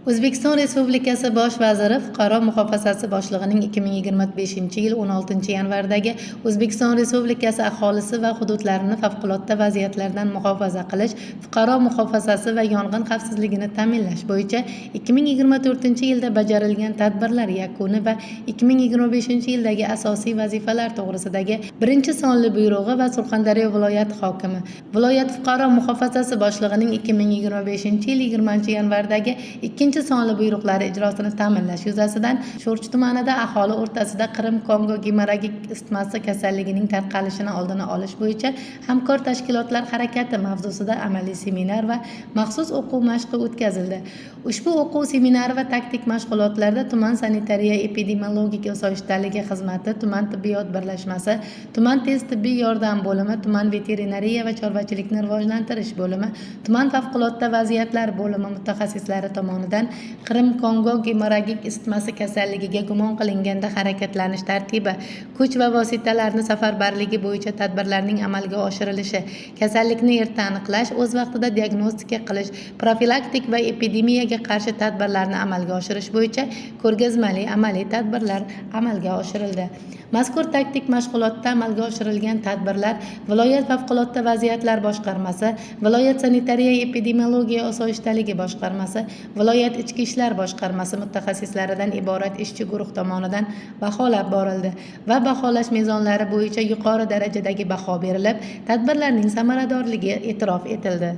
O'zbekiston Respublikasi Bosh vaziri Fuqaro muhofazasi boshlig'ining 2025-yil 16-yanvardagi O'zbekiston Respublikasi aholisi va hududlarini favqulodda vaziyatlardan muhofaza qilish, fuqaro muhofazasi va yong'in xavfsizligini ta'minlash bo'yicha 2024-yilda bajarilgan tadbirlar yakuni va 2025-yildagi asosiy vazifalar to'g'risidagi 1-sonli buyrug'i va Surxondaryo viloyati hokimi, viloyat fuqaro muhofazasi boshlig'ining 2025-yil 20-yanvardagi 2-sonli buyruqlari ijrosini ta'minlash yuzasidan Sho'rchi tumanida aholi o'rtasida Qrim-Kongo gemorragik isitmasi kasalligining tarqalishini oldini olish bo'yicha hamkor tashkilotlar harakati mavzusida amaliy seminar va maxsus o'quv mashqi o'tkazildi. Ushbu o'quv seminar va taktik mashg'ulotlarda tuman sanitariya-epidemiologik osoyishtaligi xizmati, tuman tibbiyot birlashmasi, tuman tez tibbiy yordam bo'limi, tuman veterinariya va chorvachilikni rivojlantirish bo'limi, tuman favqulodda vaziyatlar bo'limi mutaxassislari tomonidan Qrim-Kongo gemorragik isitmasi kasalligiga gumon qilinganda harakatlanish tartibi, kuch va vositalarni safarbarligi bo'yicha tadbirlarning amalga oshirilishi, kasallikni erta aniqlash, o'z vaqtida diagnostika qilish, profilaktik va epidemiyaga qarshi tadbirlarni amalga oshirish bo'yicha ko'rgazmali amaliy tadbirlar amalga oshirildi. Mazkur taktik mashg'ulotda amalga oshirilgan tadbirlar viloyat favqulodda vaziyatlar boshqarmasi, viloyat sanitariya-epidemiologiya osoyishtaligi boshqarmasi, viloyat ichki ishlar boshqarmasi mutaxassislaridan iborat ishchi guruh tomonidan baholab borildi va baholash mezonlari bo'yicha yuqori darajadagi baho berilib, tadbirlarning samaradorligi e'tirof etildi.